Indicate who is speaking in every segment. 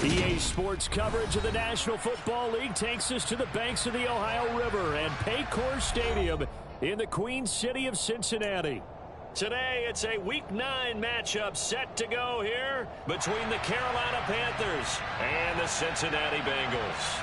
Speaker 1: EA Sports coverage of the National Football League takes us to the banks of the Ohio River and Paycor Stadium in the Queen City of Cincinnati. Today, it's a Week 9 matchup set to go here between the Carolina Panthers and the Cincinnati Bengals.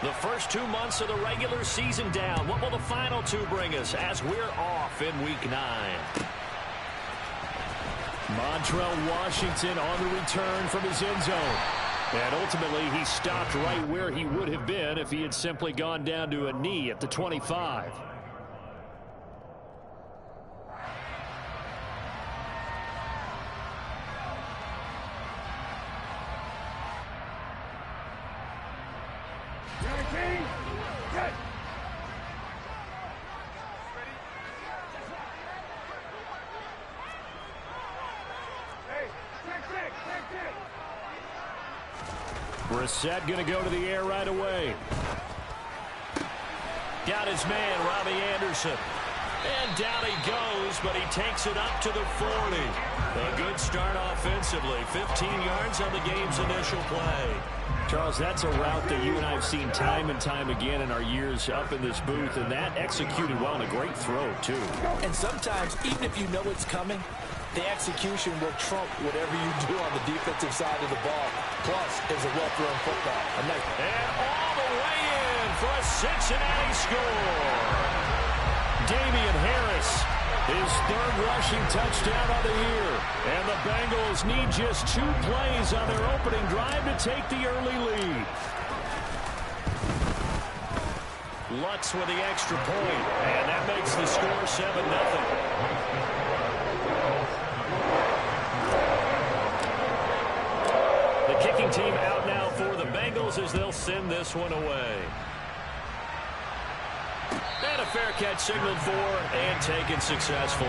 Speaker 1: The first 2 months of the regular season down. What will the final 2 bring us as we're off in Week 9? Montrell Washington on the return from his end zone. And ultimately, he stopped right where he would have been if he had simply gone down to a knee at the 25. Brissett going to go to the air right away. Got his man, Robbie Anderson. And down he goes, but he takes it up to the 40. A good start offensively. 15 yards on the game's initial play. Charles, that's a route that you and I have seen time and time again in our years up in this booth, and that executed well and a great throw, too.
Speaker 2: And sometimes, even if you know it's coming, the execution will trump whatever you do on the defensive side of the ball. Plus, it's a well-thrown football.
Speaker 1: And all the way in for a Cincinnati score. Damian Harris, his 3rd rushing touchdown of the year. And the Bengals need just 2 plays on their opening drive to take the early lead. Lutz with the extra point, and that makes the score 7-0. The kicking team out now for the Bengals as they'll send this one away. And a fair catch signaled for and taken successfully.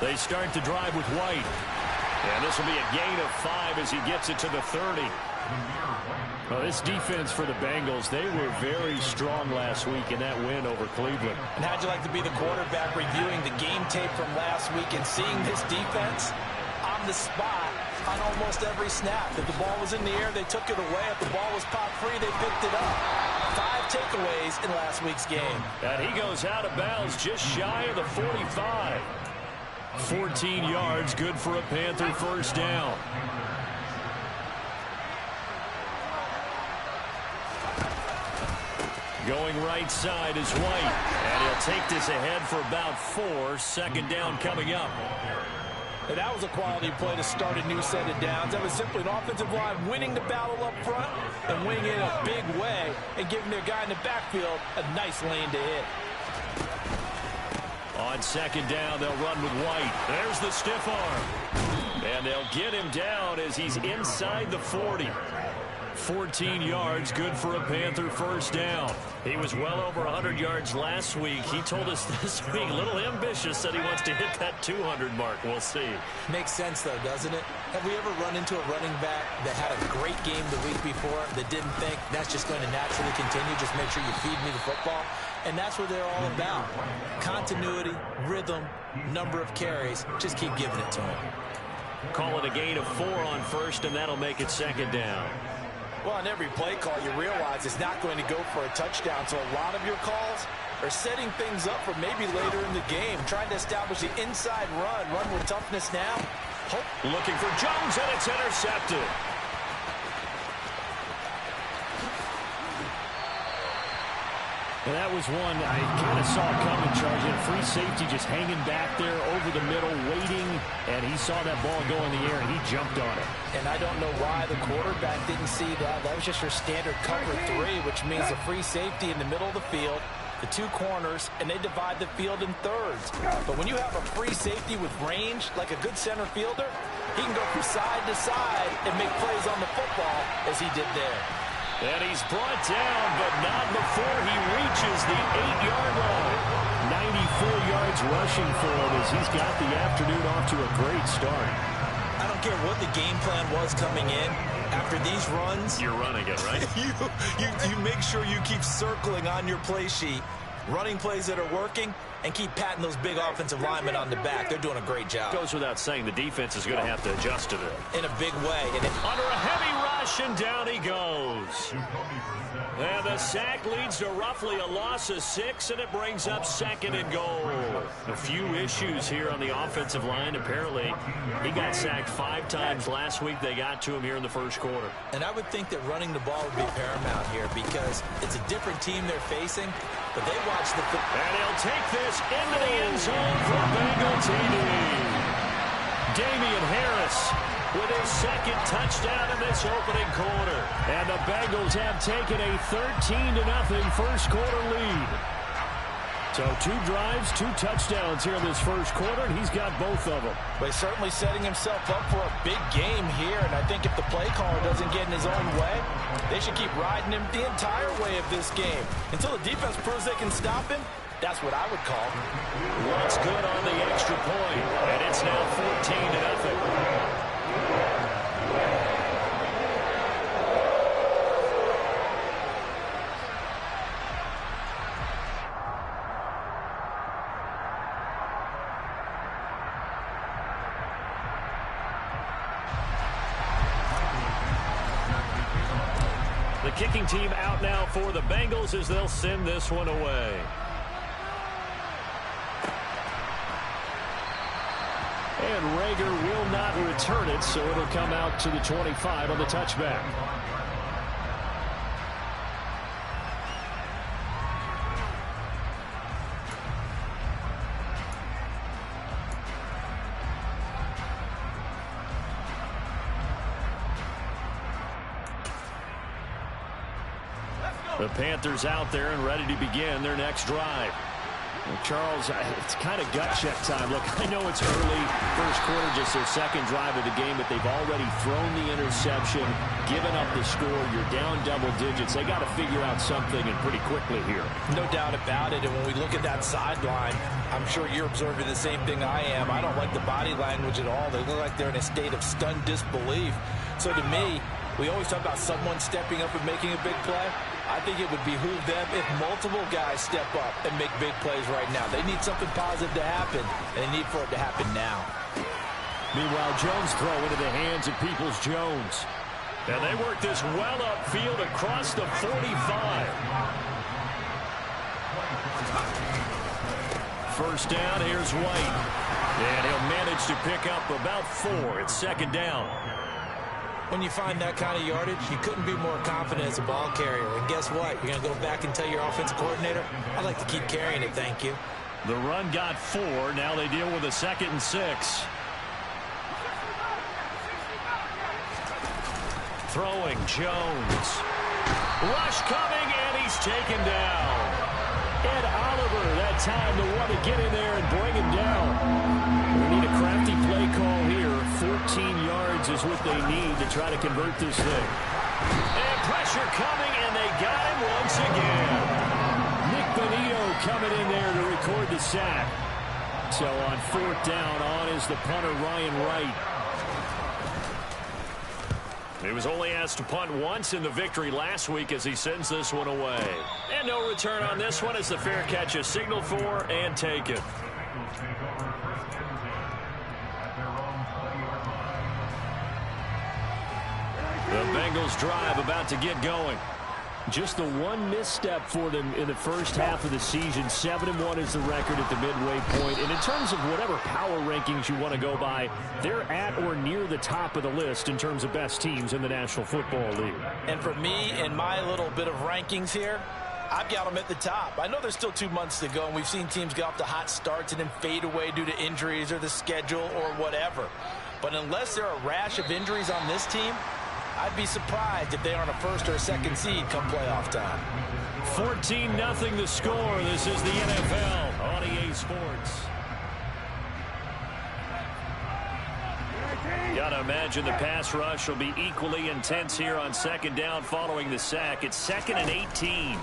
Speaker 1: They start the drive with White. And this will be a gain of 5 as he gets it to the 30. Well, this defense for the Bengals, they were very strong last week in that win over Cleveland.
Speaker 2: And how'd you like to be the quarterback reviewing the game tape from last week and seeing this defense on the spot on almost every snap? If the ball was in the air, they took it away. If the ball was popped free, they picked it up. 5 takeaways in last week's game.
Speaker 1: And he goes out of bounds just shy of the 45. 14 yards, good for a Panther first down. Going right side is White, and he'll take this ahead for about 4. Second down coming up.
Speaker 2: And that was a quality play to start a new set of downs. That was simply an offensive line winning the battle up front and winning it in a big way and giving their guy in the backfield a nice lane to hit.
Speaker 1: On second down, they'll run with White. There's the stiff arm. And they'll get him down as he's inside the 40. 14 yards, good for a Panther first down. He was well over 100 yards last week. He told us this week, a little ambitious, said he wants to hit that 200 mark. We'll see.
Speaker 2: Makes sense, though, doesn't it? Have we ever run into a running back that had a great game the week before that didn't think that's just going to naturally continue? Just make sure you feed me the football. And that's what they're all about. Continuity, rhythm, number of carries. Just keep giving it to him.
Speaker 1: Call it a gain of 4 on first, and that'll make it second down.
Speaker 2: Well, on every play call, you realize it's not going to go for a touchdown. So a lot of your calls are setting things up for maybe later in the game, trying to establish the inside run with toughness now.
Speaker 1: Looking for Jones, and it's intercepted. And that was one I kind of saw coming, Charles. A free safety just hanging back there over the middle, waiting, and he saw that ball go in the air, and he jumped on it.
Speaker 2: And I don't know why the quarterback didn't see that. That was just your standard cover 3, which means a free safety in the middle of the field. the two corners, and they divide the field in thirds. But when you have a free safety with range, like a good center fielder, he can go from side to side and make plays on the football as he did there.
Speaker 1: And he's brought down, but not before he reaches the 8-yard line. 94 yards rushing for him as he's got the afternoon off to a great start.
Speaker 2: I don't care what the game plan was coming in. After these runs,
Speaker 1: you're running it, right?
Speaker 2: you make sure you keep circling on your play sheet, running plays that are working, and keep patting those big offensive linemen on the back. They're doing a great job.
Speaker 1: Goes without saying the defense is going to have to adjust to it.
Speaker 2: In a big way. And
Speaker 1: under a heavy rush, and down he goes. And the sack leads to roughly a loss of 6, and it brings up 2nd and goal. A few issues here on the offensive line. Apparently, he got sacked 5 times last week. They got to him here in the first quarter.
Speaker 2: And I would think that running the ball would be paramount here because it's a different team they're facing, but they watch the...
Speaker 1: And he'll take this into the end zone for Bengal TD. Damian Harris with his 2nd touchdown in this opening quarter. And the Bengals have taken a 13-0 first quarter lead. So 2 drives, 2 touchdowns here in this first quarter, and he's got both of them.
Speaker 2: But he's certainly setting himself up for a big game here, and I think if the play caller doesn't get in his own way, they should keep riding him the entire way of this game. Until the defense proves they can stop him, that's what I would call.
Speaker 1: What's good on the extra point, and it's now 14-0. The kicking team out now for the Bengals as they'll send this one away. And Rager will not return it, so it'll come out to the 25 on the touchback. The Panthers out there and ready to begin their next drive. Well, Charles, it's kind of gut check time. Look, I know it's early, first quarter, just their 2nd drive of the game, but they've already thrown the interception, given up the score. You're down double digits. They got to figure out something, and pretty quickly here.
Speaker 2: No doubt about it, and when we look at that sideline, I'm sure you're observing the same thing I am. I don't like the body language at all. They look like they're in a state of stunned disbelief. So to me, we always talk about someone stepping up and making a big play. I think it would behoove them if multiple guys step up and make big plays right now. They need something positive to happen, and they need for it to happen now.
Speaker 1: Meanwhile, Jones throw into the hands of Peoples-Jones. And they work this well upfield across the 45. First down, here's White. And he'll manage to pick up about 4. It's 2nd down.
Speaker 2: When you find that kind of yardage, you couldn't be more confident as a ball carrier. And guess what? You're going to go back and tell your offensive coordinator, I'd like to keep carrying it, thank you.
Speaker 1: The run got 4. Now they deal with a 2nd and 6. Throwing Jones. Rush coming, and he's taken down. Ed Oliver, that time to want to get in there and bring him down. We need a crafty play call here. 14 yards is what they need to try to convert this thing. And pressure coming, and they got him once again. Nick Benito coming in there to record the sack. So on 4th down, on is the punter, Ryan Wright. He was only asked to punt once in the victory last week as he sends this one away. And no return on this one as the fair catch is signaled for and taken. The Bengals drive about to get going. Just the one misstep for them in the first half of the season. 7-1 is the record at the midway point. And in terms of whatever power rankings you want to go by, they're at or near the top of the list in terms of best teams in the National Football League.
Speaker 2: And for me, in my little bit of rankings here, I've got them at the top. I know there's still 2 months to go, and we've seen teams get off to hot starts and then fade away due to injuries or the schedule or whatever. But unless there are a rash of injuries on this team, I'd be surprised if they aren't a first or a second seed come playoff time.
Speaker 1: 14-0 the score. This is the NFL on EA Sports. Gotta imagine the pass rush will be equally intense here on second down following the sack. It's 2nd and 18.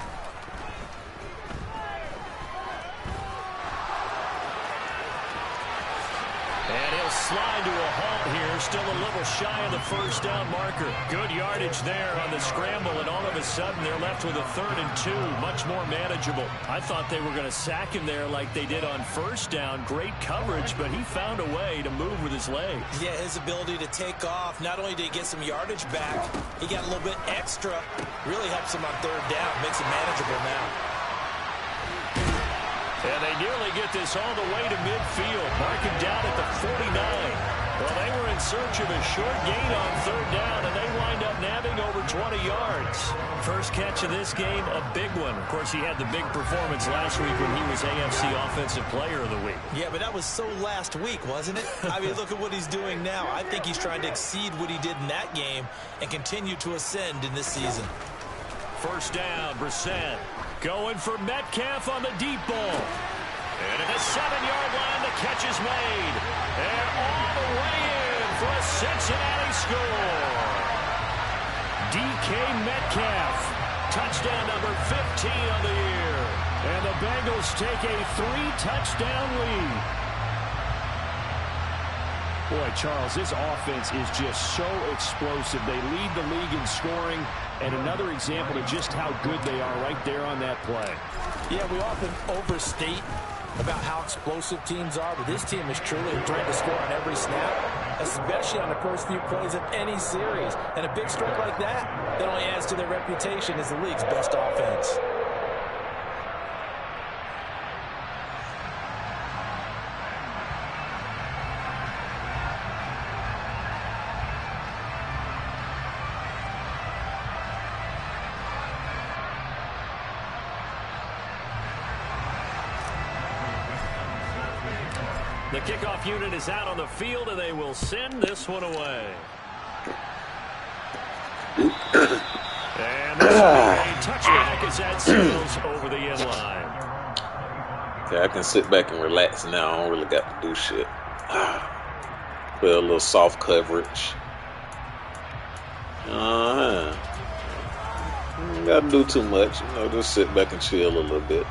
Speaker 1: And he'll slide to a halt here, still a little shy of the first down marker. Good yardage there on the scramble, and all of a sudden they're left with a 3rd and 2, much more manageable. I thought they were going to sack him there like they did on first down. Great coverage, but he found a way to move with his legs.
Speaker 2: Yeah, his ability to take off, not only did he get some yardage back, he got a little bit extra. Really helps him on 3rd down, makes it manageable now.
Speaker 1: And they nearly get this all the way to midfield. Mark him down at the 49. Well, they were in search of a short gain on 3rd down, and they wind up nabbing over 20 yards. First catch of this game, a big one. Of course, he had the big performance last week when he was AFC Offensive Player of the Week.
Speaker 2: Yeah, but that was so last week, wasn't it? I mean, look at what he's doing now. I think he's trying to exceed what he did in that game and continue to ascend in this season.
Speaker 1: First down, Brissett. Going for Metcalf on the deep ball. And at the 7-yard line, the catch is made. And all the way in for a Cincinnati score. DK Metcalf. Touchdown number 15 on the year. And the Bengals take a 3-touchdown lead.
Speaker 3: Boy, Charles, this offense is just so explosive. They lead the league in scoring, and another example of just how good they are right there on that play.
Speaker 2: Yeah, we often overstate about how explosive teams are, but this team is truly trying to score on every snap, especially on the first few plays of any series. And a big strike like that only adds to their reputation as the league's best offense.
Speaker 1: The kickoff unit is out on the field, and they will send this one away. And this a touchback as that sails over the end line.
Speaker 4: Okay, I can sit back and relax now. I don't really got to do shit. Play a little soft coverage. Ain't got to do too much. You know, just sit back and chill a little bit.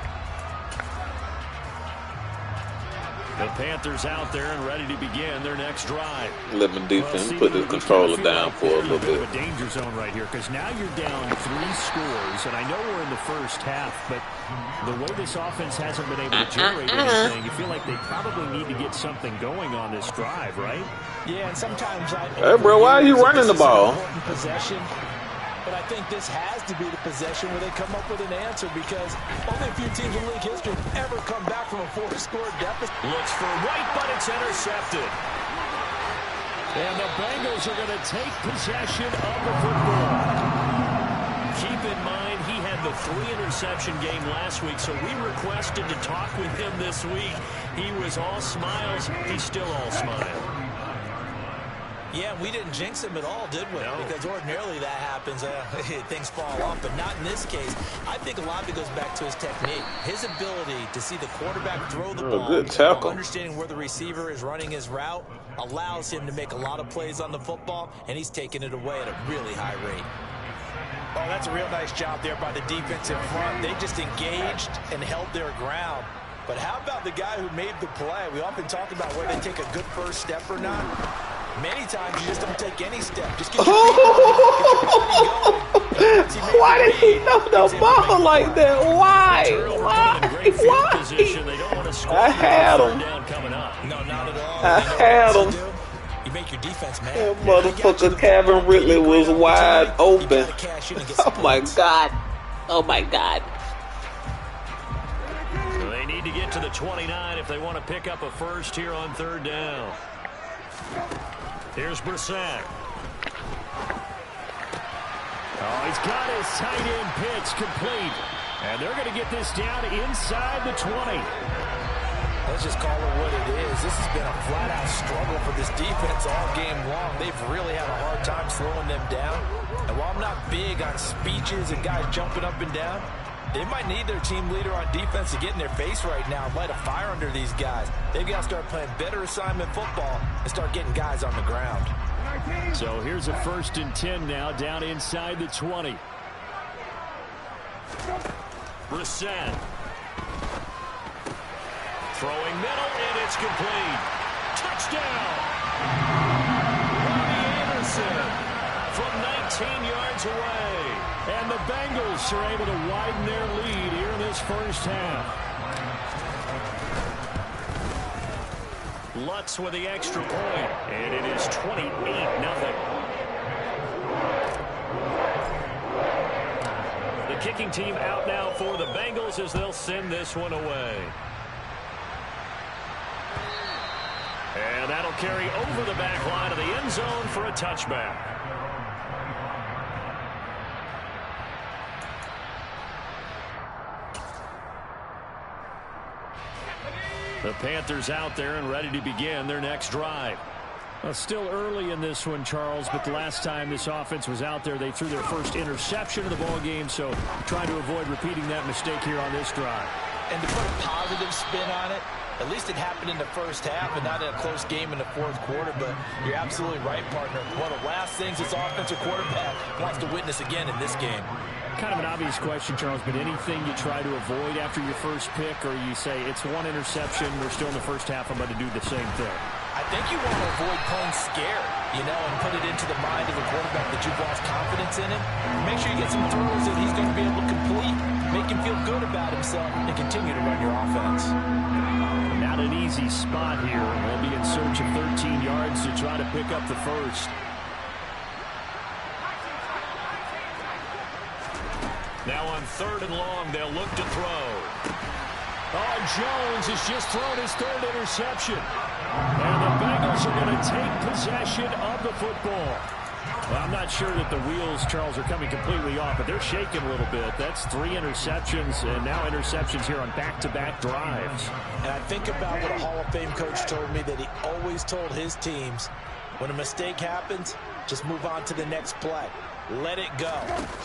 Speaker 1: The Panthers out there and ready to begin their next drive.
Speaker 4: Let my defense put the controller down for a little bit.
Speaker 1: A danger zone right here because now you're down 3 scores, and I know we're in the first half, but the way this offense hasn't been able to generate anything, you feel like they probably need to get something going on this drive, right?
Speaker 2: Yeah, and sometimes
Speaker 4: hey, bro, why are you running the ball?
Speaker 2: Possession. But I think this has to be the possession where they come up with an answer because only a few teams in league history have ever come back from a 4-score deficit.
Speaker 1: Looks for White, but it's intercepted. And the Bengals are going to take possession of the football. Keep in mind, he had the 3-interception game last week, so we requested to talk with him this week. He was all smiles. He's still all smile.
Speaker 2: Yeah, we didn't jinx him at all, did we? No. Because ordinarily that happens. Things fall off, but not in this case. I think a lot of it goes back to his technique. His ability to see the quarterback throw the ball,
Speaker 4: good tackle.
Speaker 2: Understanding where the receiver is running his route, allows him to make a lot of plays on the football, and he's taking it away at a really high rate. Oh, that's a real nice job there by the defensive front. They just engaged and held their ground. But how about the guy who made the play? We often talk about where they take a good first step or not. Many times you just don't take any step. Just get your feet going.
Speaker 4: Why did he throw the ball like that? Why? I had him.
Speaker 2: No, not at all.
Speaker 4: I had him.
Speaker 2: You make your defense mad.
Speaker 4: That motherfucker Calvin Ridley was wide open. Oh my God. Oh my God.
Speaker 1: They need to get to the 29 if they want to pick up a first here on 3rd down. Here's Brissett. Oh, he's got his tight end pitch complete. And they're going to get this down inside the 20.
Speaker 2: Let's just call it what it is. This has been a flat-out struggle for this defense all game long. They've really had a hard time slowing them down. And while I'm not big on speeches and guys jumping up and down, they might need their team leader on defense to get in their face right now and light a fire under these guys. They've got to start playing better assignment football and start getting guys on the ground.
Speaker 3: So here's a 1st and 10 now, down inside the 20.
Speaker 1: Brissett. Throwing middle, and it's complete. Touchdown! Robbie Anderson from 19 yards away. And the Bengals are able to widen their lead here in this first half. Lutz with the extra point, and it is 28-0. The kicking team out now for the Bengals as they'll send this one away. And that'll carry over the back line of the end zone for a touchback. The Panthers out there and ready to begin their next drive. Well, still early in this one, Charles, but the last time this offense was out there, they threw their first interception of the ball game, so trying to avoid repeating that mistake here on this drive.
Speaker 2: And to put a positive spin on it, at least it happened in the first half and not in a close game in the fourth quarter, but you're absolutely right, partner. One of the last things this offensive quarterback wants to witness again in this game.
Speaker 3: Kind of an obvious question, Charles, but anything you try to avoid after your first pick, or you say it's one interception, we're still in the first half, I'm going to do the same thing?
Speaker 2: I think you want to avoid playing scared, and put it into the mind of the quarterback that you've lost confidence in him. Make sure you get some throws that he's going to be able to complete, make him feel good about himself, and continue to run your offense.
Speaker 3: Not an easy spot here. We'll be in search of 13 yards to try to pick up the first.
Speaker 1: Now on 3rd and long, they'll look to throw.
Speaker 3: Oh, Jones has just thrown his 3rd interception. And the Bengals are going to take possession of the football. Well, I'm not sure that the wheels, Charles, are coming completely off, but they're shaking a little bit. That's 3 interceptions, and now interceptions here on back-to-back drives.
Speaker 2: And I think about what a Hall of Fame coach told me, that he always told his teams, when a mistake happens, just move on to the next play. Let it go.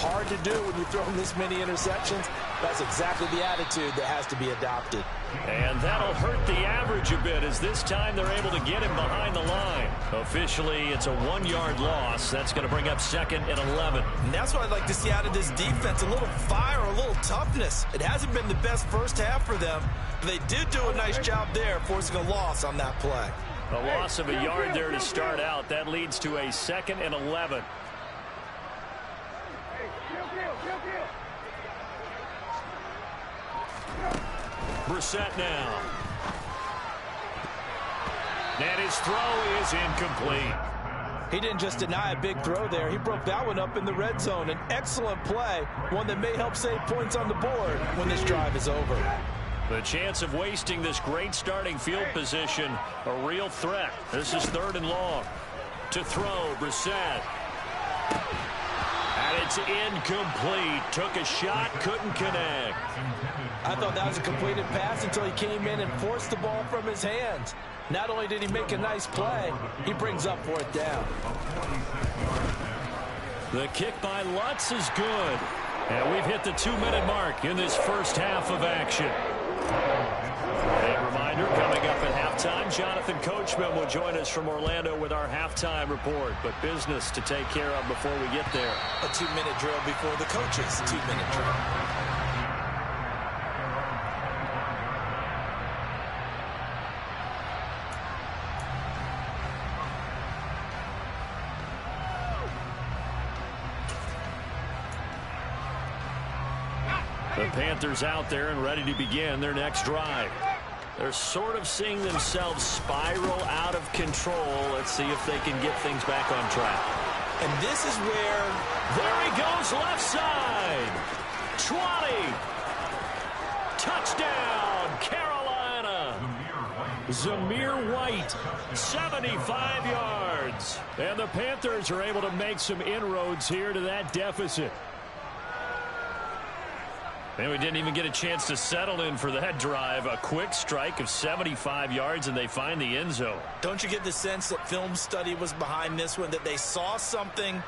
Speaker 2: Hard to do when you throw this many interceptions. That's exactly the attitude that has to be adopted.
Speaker 1: And that'll hurt the average a bit, as this time they're able to get him behind the line. Officially, it's a 1-yard loss. That's going to bring up 2nd and 11.
Speaker 2: And that's what I'd like to see out of this defense, a little fire, a little toughness. It hasn't been the best first half for them, but they did do a nice job there, forcing a loss on that play.
Speaker 1: A loss of a yard there to start out. That leads to a 2nd and 11. Brissett now. And his throw is incomplete.
Speaker 2: He didn't just deny a big throw there. He broke that one up in the red zone. An excellent play, one that may help save points on the board when this drive is over.
Speaker 1: The chance of wasting this great starting field position, a real threat. This is 3rd and long. To throw, Brissett. And it's incomplete. Took a shot, couldn't connect.
Speaker 2: I thought that was a completed pass until he came in and forced the ball from his hands. Not only did he make a nice play, he brings up 4th down.
Speaker 1: The kick by Lutz is good. And we've hit the 2-minute mark in this first half of action. A reminder, coming up at halftime, Jonathan Coachman will join us from Orlando with our halftime report. But business to take care of before we get there.
Speaker 2: A 2-minute drill before the coaches' 2-minute drill.
Speaker 1: The Panthers out there and ready to begin their next drive. They're sort of seeing themselves spiral out of control. Let's see if they can get things back on track.
Speaker 2: And this is where...
Speaker 1: There he goes, left side. 20. Touchdown, Carolina. Zamir White, 75 yards. And the Panthers are able to make some inroads here to that deficit. And we didn't even get a chance to settle in for that drive. A quick strike of 75 yards, and they find the end zone.
Speaker 2: Don't you get the sense that film study was behind this one, that they saw something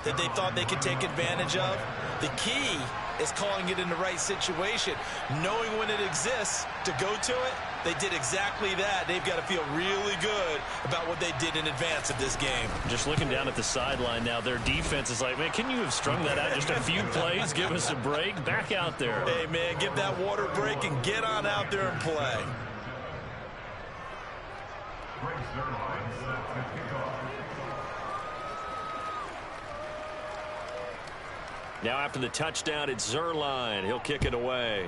Speaker 2: that they thought they could take advantage of? The key is calling it in the right situation, knowing when it exists to go to it. They did exactly that. They've got to feel really good about what they did in advance of this game.
Speaker 1: Just looking down at the sideline now, their defense is like, man, can you have strung that out just a few plays? Give us a break. Back out there.
Speaker 2: Hey, man, give that water break and get on out there and play.
Speaker 1: Now after the touchdown, it's Zerline. He'll kick it away.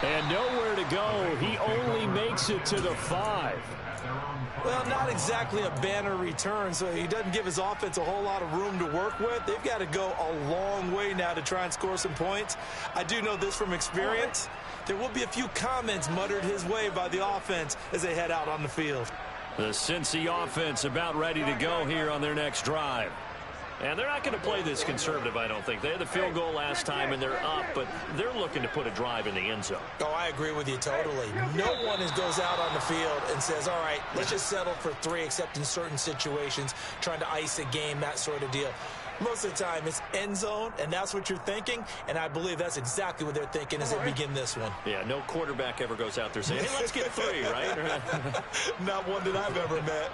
Speaker 1: And nowhere to go. He only makes it to the 5.
Speaker 2: Well, not exactly a banner return, so he doesn't give his offense a whole lot of room to work with. They've got to go a long way now to try and score some points. I do know this from experience. There will be a few comments muttered his way by the offense as they head out on the field.
Speaker 1: The Cincy offense about ready to go here on their next drive. And they're not going to play this conservative, I don't think. They had the field goal last time, and they're up, but they're looking to put a drive in the end zone.
Speaker 2: Oh, I agree with you totally. No one goes out on the field and says, all right, let's just settle for 3, except in certain situations, trying to ice a game, that sort of deal. Most of the time, it's end zone, and that's what you're thinking, and I believe that's exactly what they're thinking as they begin this one.
Speaker 1: Yeah, no quarterback ever goes out there saying, hey, let's get 3, right?
Speaker 2: Not one that I've ever met.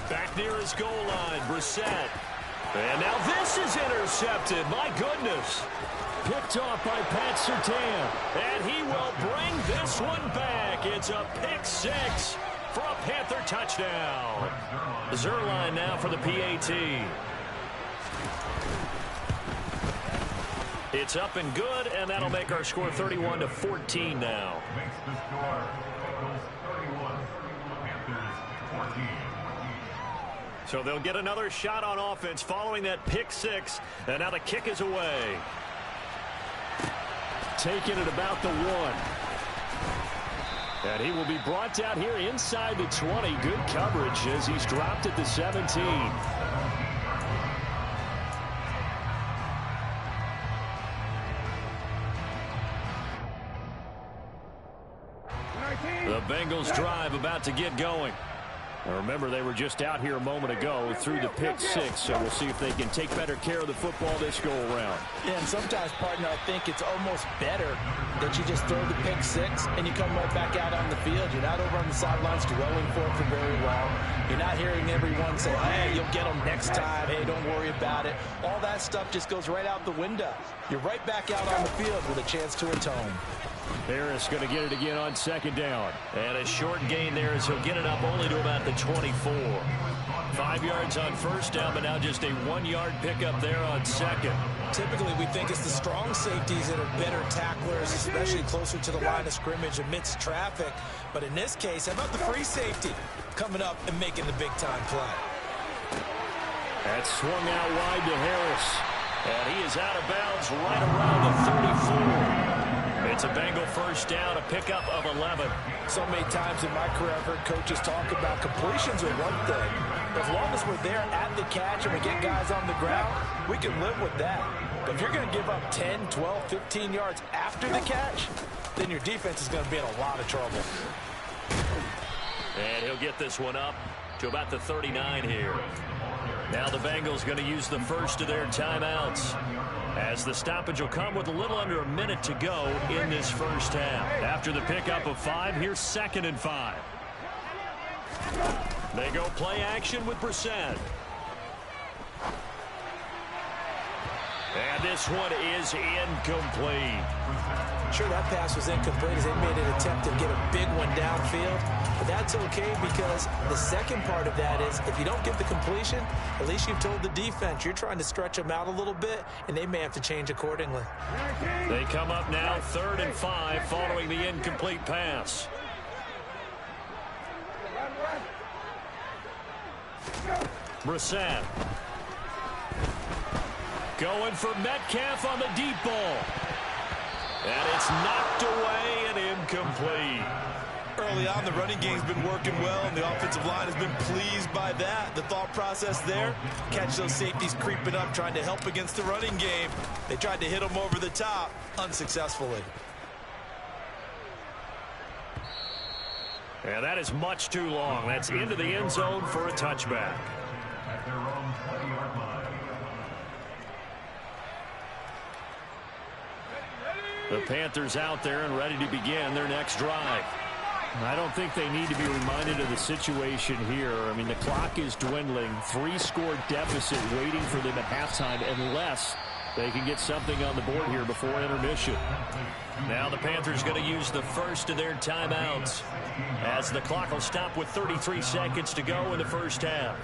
Speaker 1: Back near his goal line, Brissett. And now this is intercepted. My goodness.
Speaker 3: Picked off by Pat Surtain.
Speaker 1: And he will bring this one back. It's a pick 6 for a Panther touchdown. Zerline now for the PAT. It's up and good, and that'll make our score 31-14 now. So they'll get another shot on offense following that pick 6, and now the kick is away.
Speaker 3: Taking it about the 1. And he will be brought down here inside the 20. Good coverage as he's dropped at the 17.
Speaker 1: The Bengals drive about to get going.
Speaker 3: Now remember, they were just out here a moment ago through the pick 6, so we'll see if they can take better care of the football this go-around.
Speaker 2: Yeah, and sometimes, partner, I think it's almost better that you just throw the pick 6 and you come right back out on the field. You're not over on the sidelines dwelling for it for very long. You're not hearing everyone say, hey, you'll get them next time. Hey, don't worry about it. All that stuff just goes right out the window. You're right back out on the field with a chance to atone.
Speaker 3: Harris going to get it again on 2nd down.
Speaker 1: And a short gain there as he'll get it up only to about the 24. 5 yards on 1st down, but now just a 1-yard pickup there on 2nd.
Speaker 2: Typically, we think it's the strong safeties that are better tacklers, especially closer to the line of scrimmage amidst traffic. But in this case, how about the free safety coming up and making the big-time play?
Speaker 3: That's swung out wide to Harris.
Speaker 1: And he is out of bounds right around the 34. It's a Bengal 1st down, a pickup of 11.
Speaker 2: So many times in my career, I've heard coaches talk about completions are one thing. As long as we're there at the catch and we get guys on the ground, we can live with that. But if you're going to give up 10, 12, 15 yards after the catch, then your defense is going to be in a lot of trouble.
Speaker 1: And he'll get this one up to about the 39 here. Now the Bengals going to use the first of their timeouts, as the stoppage will come with a little under a minute to go in this 1st half. After the pickup of 5, here's 2nd and 5. They go play action with Brissett. And this one is incomplete.
Speaker 2: Sure, that pass was incomplete as they made an attempt to get a big one downfield. But that's okay because the second part of that is if you don't get the completion, at least you've told the defense you're trying to stretch them out a little bit, and they may have to change accordingly.
Speaker 1: They come up now 3rd and 5 following the incomplete pass. Brissett. Going for Metcalf on the deep ball. And it's knocked away and incomplete.
Speaker 2: Early early on, the running game's been working well, and the offensive line has been pleased by that. The thought process there, catch those safeties creeping up, trying to help against the running game. They tried to hit them over the top, unsuccessfully.
Speaker 3: And that is much too long. That's into the end zone for a touchback. The Panthers out there and ready to begin their next drive. I don't think they need to be reminded of the situation here. I mean, the clock is dwindling. 3-score deficit waiting for them at halftime unless they can get something on the board here before intermission. Now the Panthers going to use the first of their timeouts as the clock will stop with 33 seconds to go in the first half.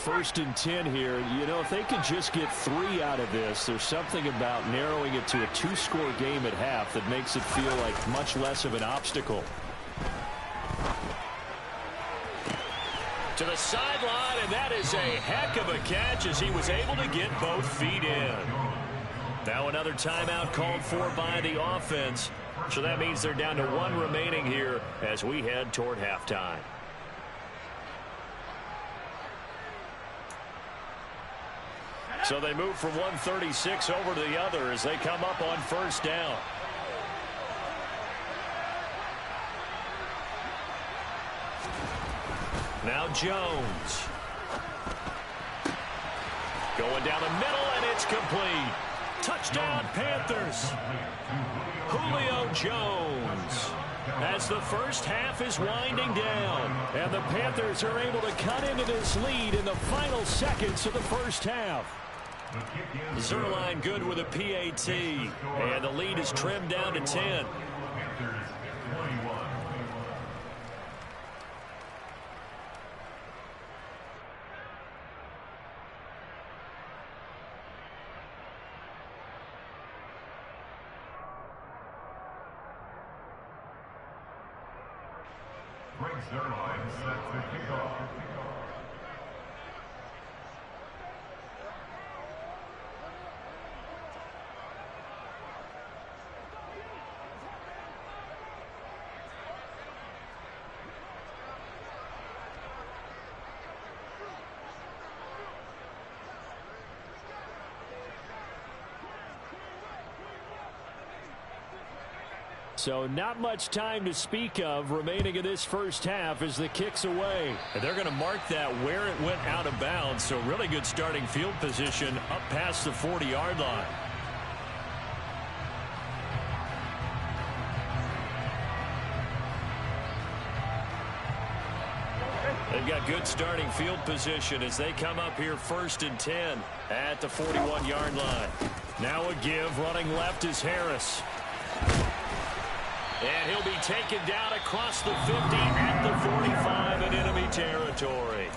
Speaker 3: 1st and 10 here. You know, if they can just get 3 out of this, there's something about narrowing it to a 2-score game at half that makes it feel like much less of an obstacle. To the sideline, and that is a heck of a catch as he was able to get both feet in. Now another timeout called for by the offense. So that means they're down to 1 remaining here as we head toward halftime. So they move from 136 over to the other as they come up on first down. Now Jones. Going down the middle, and it's complete. Touchdown, Panthers. Julio Jones. As the first half is winding down, and the Panthers are able to cut into this lead in the final seconds of the first half. Zerline good with a PAT, and the lead is trimmed down to 10.
Speaker 5: Zerline set to kick off.
Speaker 3: So not much time to speak of remaining in this first half as the kick's away.
Speaker 1: And they're going to mark that where it went out of bounds. So really good starting field position up past the 40-yard line. They've got good starting field position as they come up here 1st and 10 at the 41-yard line. Now a give. Running left is Harris. And he'll be taken down across the 50 at the 45 in enemy territory.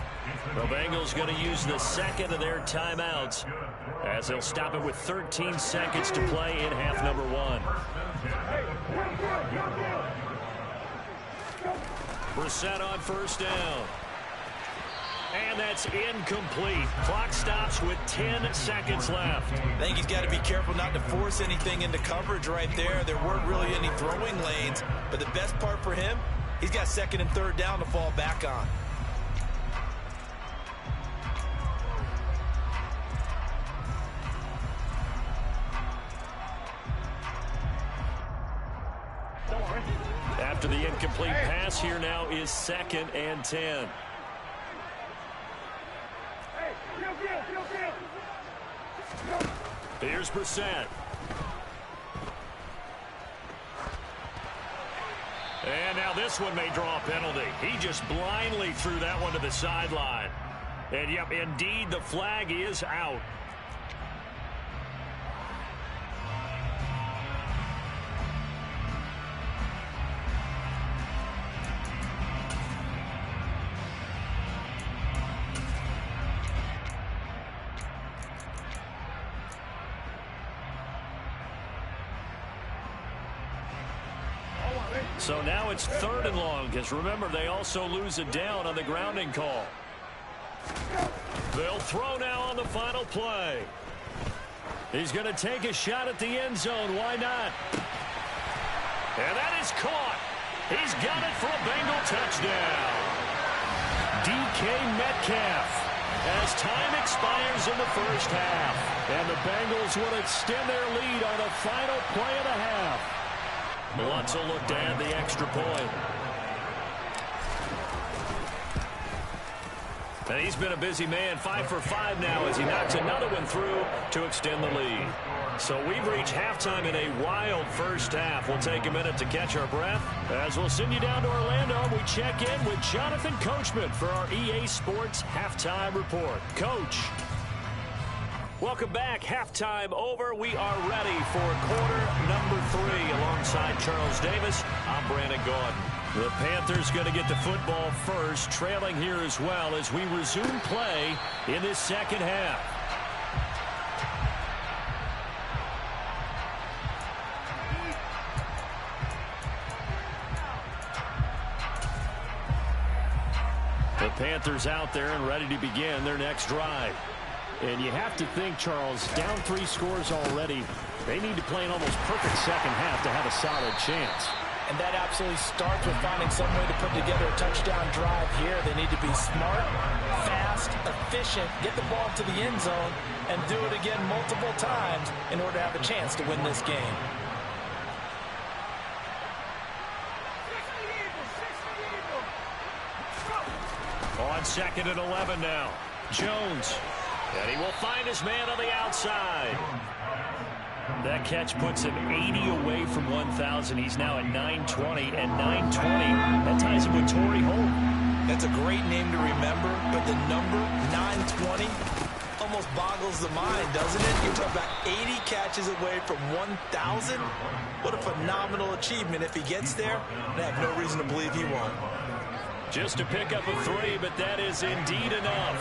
Speaker 1: The Bengals going to use the second of their timeouts as they'll stop it with 13 seconds to play in half number 1. Brissett on first down. And that's incomplete. Clock stops with 10 seconds left.
Speaker 2: I think he's got to be careful not to force anything into coverage right there. There weren't really any throwing lanes, but the best part for him, he's got 2nd and 3rd down to fall back on.
Speaker 1: After the incomplete pass, here now is 2nd and 10. Here's Brissett. And now this one may draw a penalty. He just blindly threw that one to the sideline. And yep, indeed, the flag is out. So now it's 3rd and long, because remember, they also lose a down on the grounding call. They'll throw now on the final play. He's going to take a shot at the end zone. Why not? And that is caught. He's got it for a Bengal touchdown. DK Metcalf as time expires in the first half. And the Bengals will extend their lead on the final play of the half. Wants a look to add the extra point. And he's been a busy man, 5 for 5 now as he knocks another one through to extend the lead. So we've reached halftime in a wild first half. We'll take a minute to catch our breath as we'll send you down to Orlando. We check in with Jonathan Coachman for our EA Sports Halftime Report. Coach. Welcome back. Halftime over. We are ready for quarter number 3 alongside Charles Davis. I'm Brandon Gaudin. The Panthers going to get the football first, trailing here as well as we resume play in this second half. The Panthers out there and ready to begin their next drive.
Speaker 3: And you have to think, Charles, down 3 scores already. They need to play an almost perfect second half to have a solid chance.
Speaker 2: And that absolutely starts with finding some way to put together a touchdown drive here. They need to be smart, fast, efficient, get the ball to the end zone, and do it again multiple times in order to have a chance to win this game.
Speaker 1: On 2nd and 11 now. Jones. And he will find his man on the outside. That catch puts him 80 away from 1,000. He's now at 920, and 920, that ties him with Torrey Holt.
Speaker 2: That's a great name to remember, but the number 920 almost boggles the mind, doesn't it? You're talking about 80 catches away from 1,000. What a phenomenal achievement. If he gets there, I have no reason to believe he won't.
Speaker 1: Just to pick up a 3, but that is indeed enough.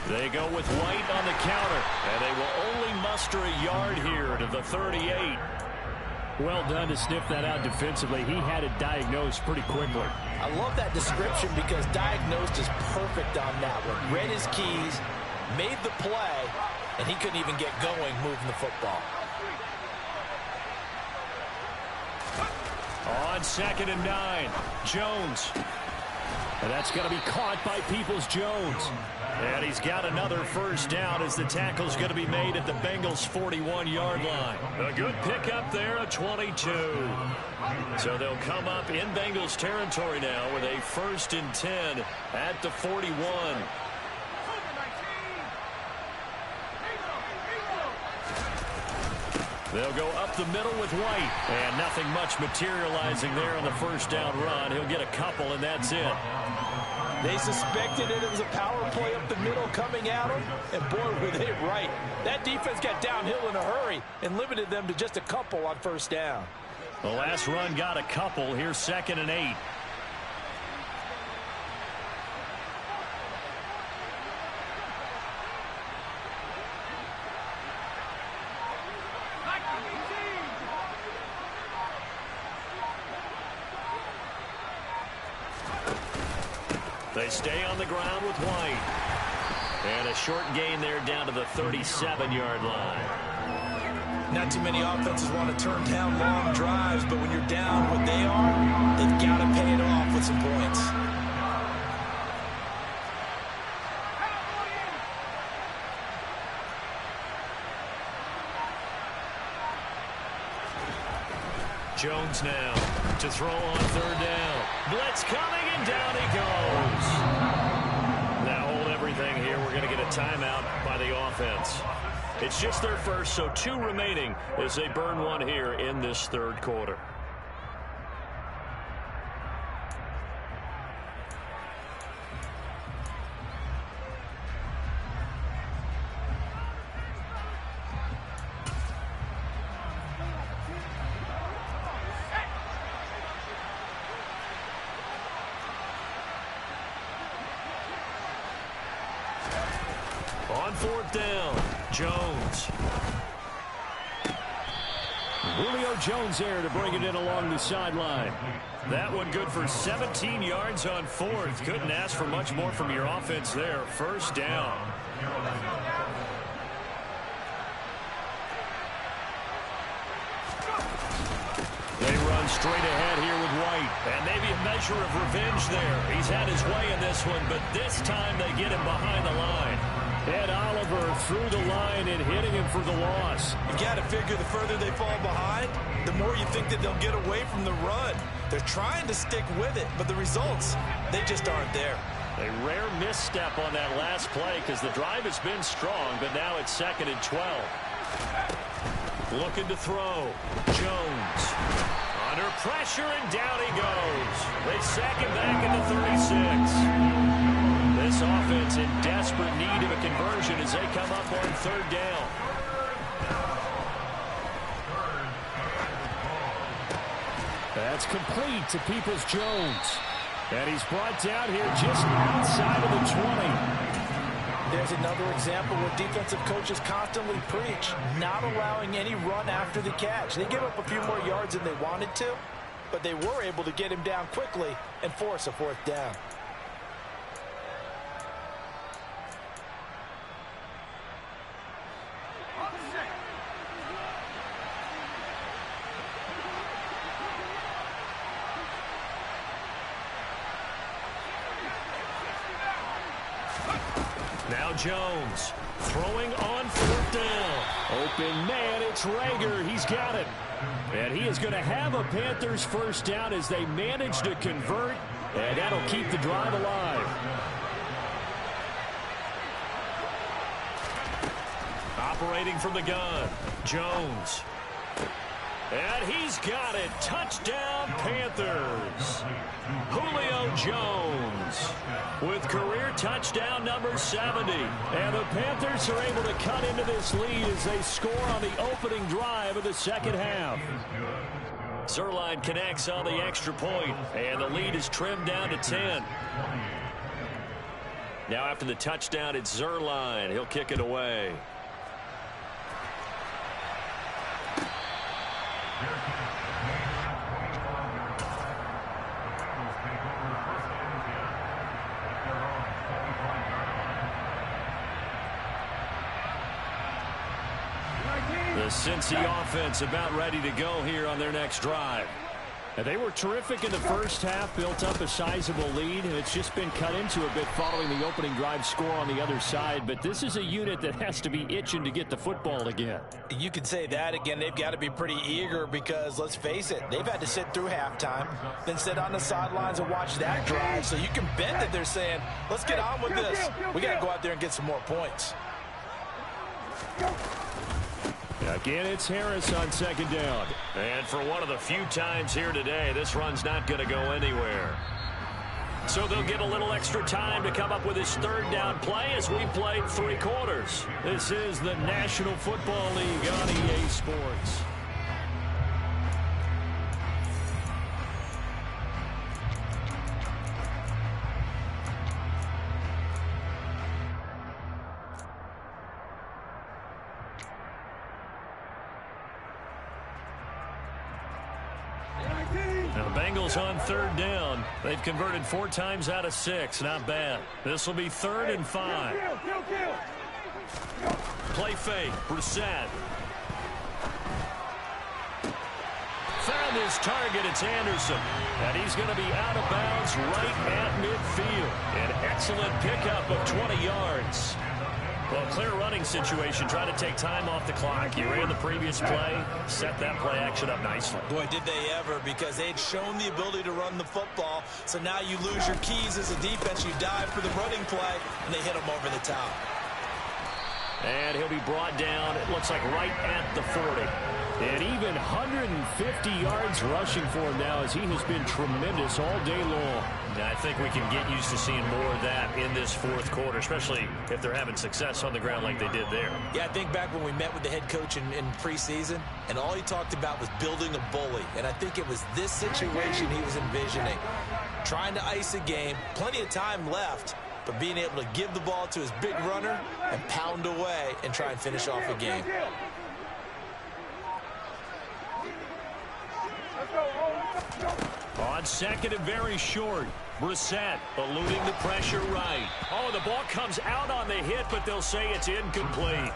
Speaker 1: They go with White on the counter, and they will only muster a yard here to the 38.
Speaker 3: Well done to sniff that out defensively. He had it diagnosed pretty quickly.
Speaker 2: I love that description because diagnosed is perfect on that one. Read his keys, made the play, and he couldn't even get going moving the football.
Speaker 1: On 2nd and 9, Jones.
Speaker 3: And that's going to be caught by Peoples-Jones.
Speaker 1: And he's got another first down as the tackle's going to be made at the Bengals' 41-yard line. A good pickup there, a 22. So they'll come up in Bengals territory now with a 1st and 10 at the 41. They'll go up the middle with White. And nothing much materializing there on the first down run. He'll get a couple, and that's it.
Speaker 2: They suspected it was a power play up the middle coming at them, and boy, were they right. That defense got downhill in a hurry and limited them to just a couple on first down.
Speaker 1: The last run got a couple. Here's 2nd and 8. They stay on the ground with White. And a short gain there down to the 37-yard line.
Speaker 2: Not too many offenses want to turn down long drives, but when you're down what they are, they've got to pay it off with some points.
Speaker 1: Jones now to throw on 3rd down. Blitz coming, and down he goes. Now hold everything here. We're going to get a timeout by the offense. It's just their first, so 2 remaining as they burn 1 here in this 3rd quarter. On 4th down, Jones.
Speaker 3: Julio Jones there to bring it in along the sideline.
Speaker 1: That one good for 17 yards on 4th. Couldn't ask for much more from your offense there. First down. straight ahead here with White. And maybe a measure of revenge there. He's had his way in this one, but this time they get him behind the line. Ed Oliver through the line and hitting him for the loss.
Speaker 2: You got to figure the further they fall behind, the more you think that they'll get away from the run. They're trying to stick with it, but the results, they just aren't there.
Speaker 1: A rare misstep on that last play because the drive has been strong, but now it's 2nd and 12. Looking to throw. Jones. Under pressure, and down he goes. They sack him back into 36. This offense in desperate need of a conversion as they come up on 3rd down.
Speaker 3: That's complete to Peoples-Jones. And he's brought down here just outside of the 20.
Speaker 2: There's another example where defensive coaches constantly preach, not allowing any run after the catch. They give up a few more yards than they wanted to, but they were able to get him down quickly and force a 4th down.
Speaker 1: Now Jones throwing on 4th down.
Speaker 3: Open man, it's Rager. He's got it.
Speaker 1: And he is going to have a Panthers 1st down as they manage to convert, and that'll keep the drive alive. Operating from the gun, Jones. And he's got it. Touchdown, Panthers. Julio Jones with career touchdown number 70. And the Panthers are able to cut into this lead as they score on the opening drive of the 2nd half. Zuerlein connects on the extra point, and the lead is trimmed down to 10. Now after the touchdown, it's Zuerlein. He'll kick it away. The Cincy offense about ready to go here on their next drive.
Speaker 3: And they were terrific in the first half, built up a sizable lead, and it's just been cut into a bit following the opening drive score on the other side. But this is a unit that has to be itching to get the football again.
Speaker 2: You could say that again. They've got to be pretty eager because, let's face it, they've had to sit through halftime, then sit on the sidelines and watch that drive. So you can bet that they're saying, let's get on with this. We got to go out there and get some more points.
Speaker 3: Again, it's Harris on 2nd down.
Speaker 1: And for one of the few times here today, this run's not going to go anywhere. So they'll get a little extra time to come up with his 3rd down play as we played 3 quarters.
Speaker 3: This is the National Football League on EA Sports.
Speaker 1: On 3rd down. They've converted 4 times out of 6. Not bad. This will be 3rd and 5. Play fake. Brissett. Found his target. It's Anderson. And he's going to be out of bounds right at midfield. An excellent pickup of 20 yards. Well, clear running situation, trying to take time off the clock. He ran the previous play, set that play action up nicely.
Speaker 2: Boy, did they ever, because they had shown the ability to run the football. So now you lose your keys as a defense. You dive for the running play, and they hit him over the top.
Speaker 1: And he'll be brought down, it looks like right at the 40.
Speaker 3: And even 150 yards rushing for him now as he has been tremendous all day long.
Speaker 1: I think we can get used to seeing more of that in this 4th quarter, especially if they're having success on the ground like they did there.
Speaker 2: Yeah, I think back when we met with the head coach in preseason, and all he talked about was building a bully. And I think it was this situation he was envisioning. Trying to ice a game, plenty of time left, but being able to give the ball to his big runner and pound away and try and finish off a game.
Speaker 1: On On second and very short, Brissett eluding the pressure right. Oh, the ball comes out on the hit, but they'll say it's incomplete.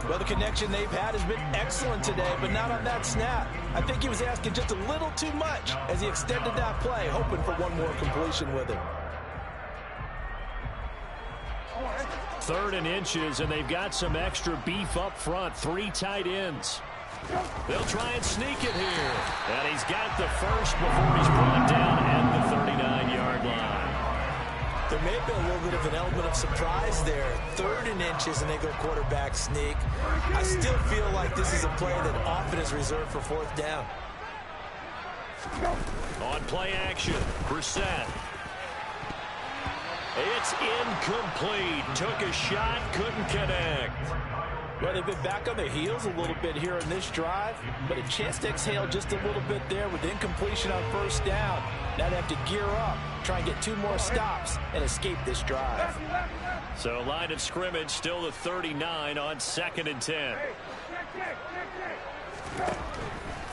Speaker 2: Well, the connection they've had has been excellent today, but not on that snap. I think he was asking just a little too much as he extended that play, hoping for one more completion with it.
Speaker 3: 3rd and inches, and they've got some extra beef up front. 3 tight ends.
Speaker 1: They'll try and sneak it here. And he's got the first before he's brought down at the 39-yard line.
Speaker 2: There may have been a little bit of an element of surprise there. 3rd and inches, and they go quarterback sneak. I still feel like this is a play that often is reserved for 4th down.
Speaker 1: On play action, Brissett. It's incomplete. Took a shot, couldn't connect.
Speaker 2: Well, they've been back on their heels a little bit here in this drive, but a chance to exhale just a little bit there with incompletion on 1st down. Now they have to gear up, try and get 2 more stops, and escape this drive.
Speaker 1: So line of scrimmage still the 39 on 2nd and 10.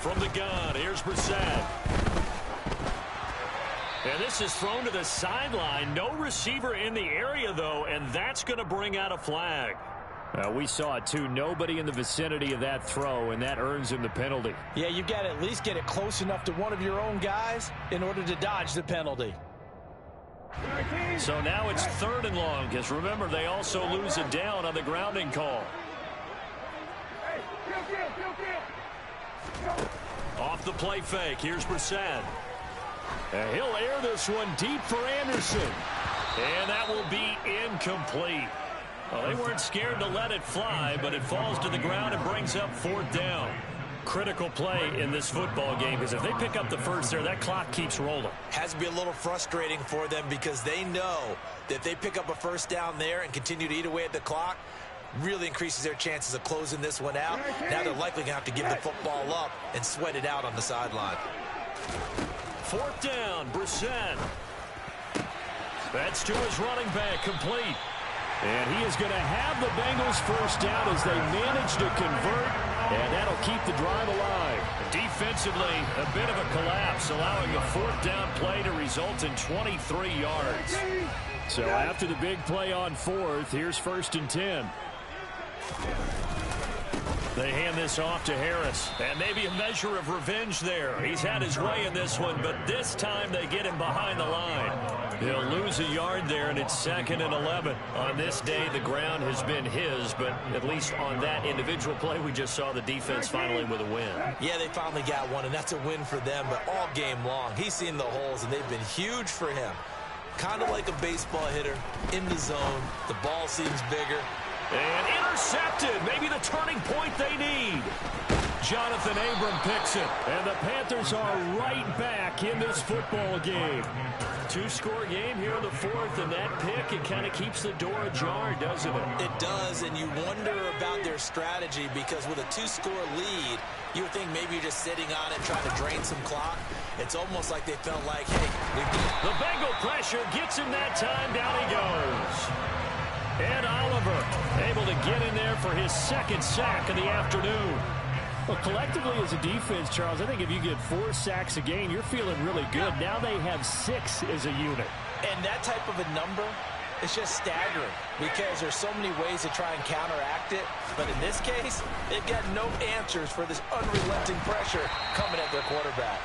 Speaker 1: From the gun, here's Brissett. And this is thrown to the sideline. No receiver in the area, though, and that's going to bring out a flag.
Speaker 3: We saw it, too. Nobody in the vicinity of that throw, and that earns him the penalty.
Speaker 2: Yeah, you've got to at least get it close enough to one of your own guys in order to dodge the penalty.
Speaker 1: So now it's 3rd and long, because remember, they also lose a down on the grounding call. Off the play fake, here's Brissett. And he'll air this one deep for Anderson. And that will be incomplete. Well, they weren't scared to let it fly, but it falls to the ground and brings up 4th down. Critical play in this football game, because if they pick up the first there, that clock keeps rolling.
Speaker 2: Has to be a little frustrating for them because they know that if they pick up a 1st down there and continue to eat away at the clock, really increases their chances of closing this one out. Now they're likely going to have to give the football up and sweat it out on the sideline.
Speaker 1: 4th down, Brissett. That's to his running back, complete. And he is going to have the Bengals 1st down as they manage to convert, and that'll keep the drive alive. Defensively, a bit of a collapse, allowing a 4th down play to result in 23 yards.
Speaker 3: So after the big play on 4th, here's 1st and 10.
Speaker 1: They hand this off to Harris, and maybe a measure of revenge there. He's had his way in this one, but this time they get him behind the line. He'll lose a yard there, and it's 2nd and 11. On this day, the ground has been his, but at least on that individual play, we just saw the defense finally with a win.
Speaker 2: Yeah, they finally got one, and that's a win for them, but all game long, he's seen the holes, and they've been huge for him. Kind of like a baseball hitter, in the zone, the ball seems bigger.
Speaker 1: And intercepted, maybe the turning point they need. Jonathan Abram picks it, and the Panthers are right back in this football game. 2-score game here in the 4th, and that pick, it kind of keeps the door ajar, doesn't it?
Speaker 2: It does, and you wonder about their strategy because with a 2-score lead, you would think maybe you're just sitting on it trying to drain some clock. It's almost like they felt like, hey,
Speaker 1: the Bengal pressure gets him that time. Down he goes. And Oliver able to get in there for his 2nd sack of the afternoon.
Speaker 3: Well, collectively as a defense, Charles, I think if you get 4 sacks a game, you're feeling really good. Now they have 6 as a unit.
Speaker 2: And that type of a number is just staggering because there's so many ways to try and counteract it. But in this case, they've got no answers for this unrelenting pressure coming at their quarterback.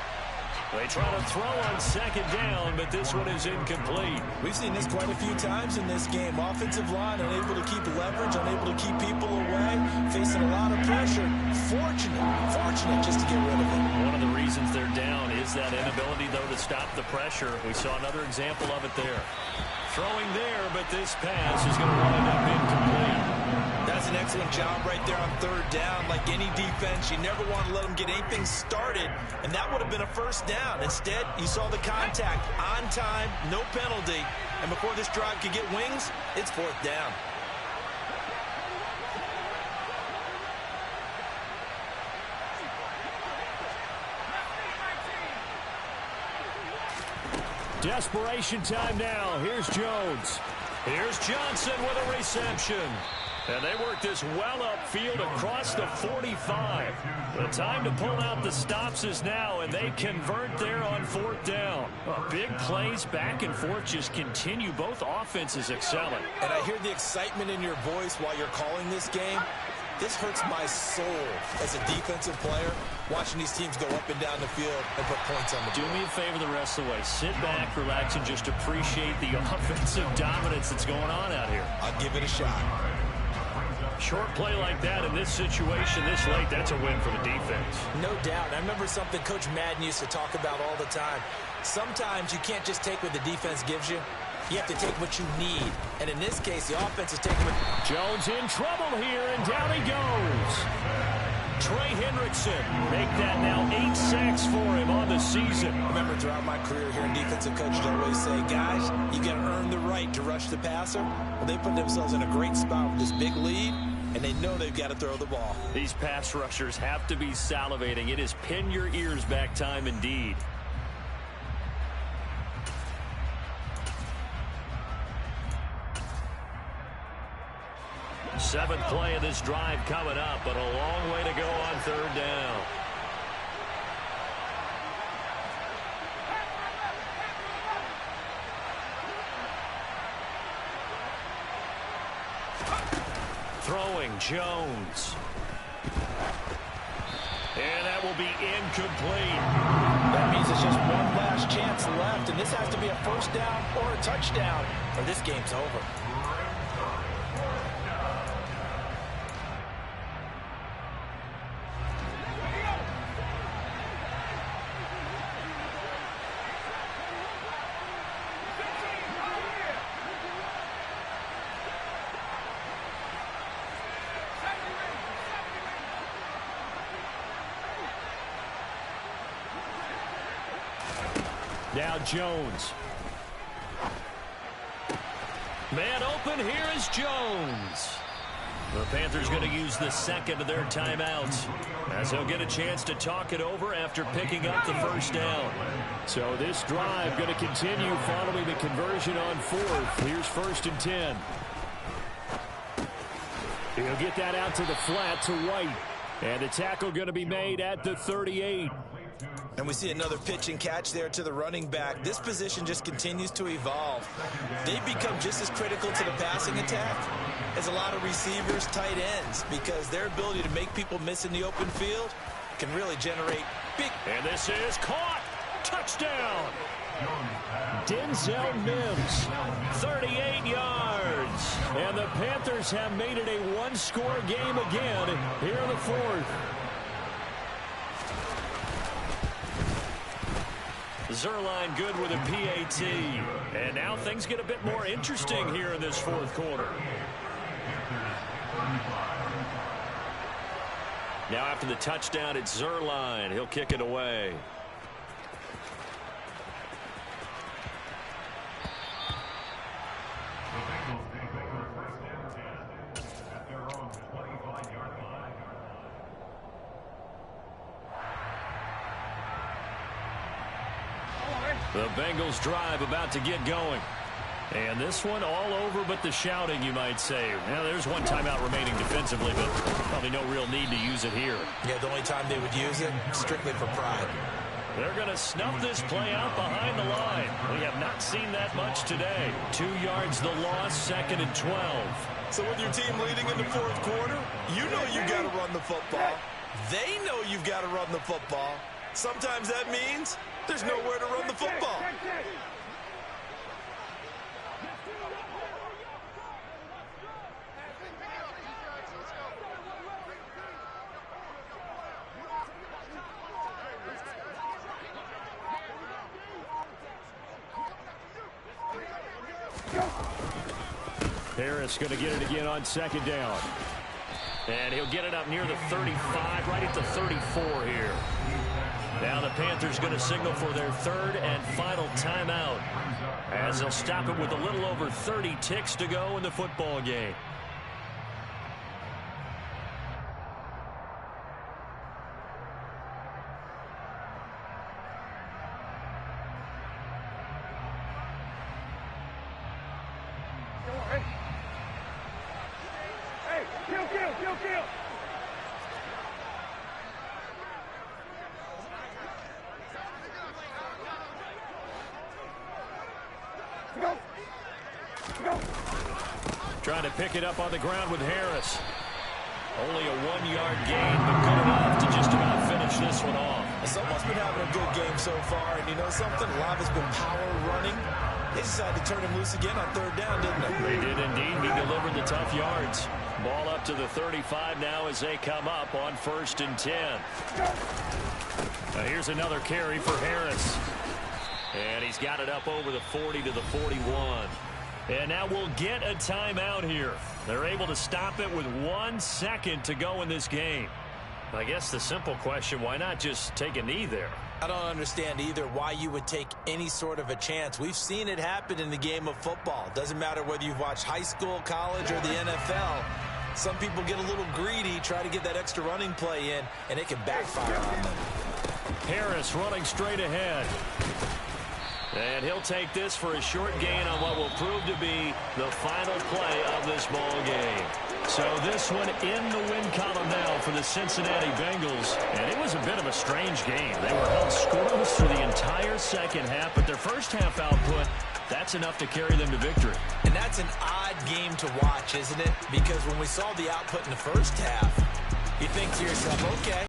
Speaker 1: They try to throw on 2nd down, but this one is incomplete.
Speaker 2: We've seen this quite a few times in this game. Offensive line unable to keep leverage, unable to keep people away, facing a lot of pressure. Fortunate just to get rid of it.
Speaker 1: One of the reasons they're down is that inability, though, to stop the pressure. We saw another example of it there. Throwing there, but this pass is going to wind up incomplete.
Speaker 2: That's an excellent job right there on 3rd down. Like any defense, you never want to let them get anything started, and that would have been a 1st down. Instead, you saw the contact on time, no penalty, and before this drive could get wings, it's 4th down.
Speaker 3: Desperation time now. Here's Jones.
Speaker 1: Here's Johnson with a reception. And they work this well upfield across the 45. The time to pull out the stops is now, and they convert there on 4th down. Big plays back and forth just continue. Both offenses excelling.
Speaker 2: And I hear the excitement in your voice while you're calling this game. This hurts my soul as a defensive player, watching these teams go up and down the field and put points on the board.
Speaker 1: Do me a favor the rest of the way. Sit back, relax, and just appreciate the offensive dominance that's going on out here.
Speaker 2: I'll give it a shot.
Speaker 1: Short play like that in this situation this late, that's a win for the defense.
Speaker 2: No doubt. I remember something Coach Madden used to talk about all the time. Sometimes you can't just take what the defense gives you. You have to take what you need. And in this case, the offense is taking what...
Speaker 3: Jones in trouble here, and down he goes.
Speaker 1: Trey Hendrickson make that now 8 sacks for him on the season.
Speaker 2: Remember, throughout my career here, defensive coaches always say, guys, you got to earn the right to rush the passer. Well, they put themselves in a great spot with this big lead, and they know they've got to throw the ball.
Speaker 1: These pass rushers have to be salivating. It is pin your ears back time indeed. Seventh play of this drive coming up, but a long way to go on 3rd down. Throwing Jones. And that will be incomplete.
Speaker 2: That means it's just one last chance left, and this has to be a 1st down or a touchdown, or this game's over.
Speaker 3: Now Jones.
Speaker 1: Man open, here is Jones. The Panthers going to use the second of their timeouts, as he'll get a chance to talk it over after picking up the 1st down.
Speaker 3: So this drive going to continue following the conversion on 4th. Here's 1st and 10. He'll get that out to the flat to White. And the tackle going to be made at the 38.
Speaker 2: And we see another pitch and catch there to the running back. This position just continues to evolve. They become just as critical to the passing attack as a lot of receivers, tight ends, because their ability to make people miss in the open field can really generate big...
Speaker 1: And this is caught. Touchdown.
Speaker 3: Denzel Mims.
Speaker 1: 38 yards.
Speaker 3: And the Panthers have made it a one-score game again here in the 4th.
Speaker 1: Zerline good with a PAT. And now things get a bit more interesting here in this 4th quarter. Now after the touchdown, it's Zerline. He'll kick it away. The Bengals drive about to get going. And this one all over but the shouting, you might say. Now, there's one timeout remaining defensively, but probably no real need to use it here.
Speaker 2: Yeah, the only time they would use it, strictly for pride.
Speaker 1: They're going to snuff this play out behind the line. We have not seen that much today. 2 yards the loss, 2nd and 12.
Speaker 2: So with your team leading in the 4th quarter, you know you've got to run the football. They know you've got to run the football. Sometimes that means there's nowhere to run the football.
Speaker 3: Harris going to get it again on 2nd down.
Speaker 1: And he'll get it up near the 35, right at the 34 here. Now the Panthers going to signal for their 3rd and final timeout, as they'll stop it with a little over 30 ticks to go in the football game.
Speaker 3: Trying to pick it up on the ground with Harris. Only a 1-yard gain, but good enough to just about finish this one off.
Speaker 2: Someone's been having a good game so far, and you know something? A lot has been power running. They decided to turn him loose again on third down, didn't they?
Speaker 3: They did indeed. He delivered the tough yards. Ball up to the 35 now as they come up on 1st and 10. Now here's another carry for Harris. And he's got it up over the 40 to the 41. And now we'll get a timeout here. They're able to stop it with 1 second to go in this game. I guess the simple question, why not just take a knee there?
Speaker 2: I don't understand either why you would take any sort of a chance. We've seen it happen in the game of football. Doesn't matter whether you've watched high school, college, or the NFL. Some people get a little greedy, try to get that extra running play in, and it can backfire on them.
Speaker 3: Harris running straight ahead. And he'll take this for a short gain on what will prove to be the final play of this ball game. So this one in the win column now for the Cincinnati Bengals. And it was a bit of a strange game. They were held scoreless through the entire second half, but their first half output, that's enough to carry them to victory.
Speaker 2: And that's an odd game to watch, isn't it? Because when we saw the output in the first half, you think to yourself, okay,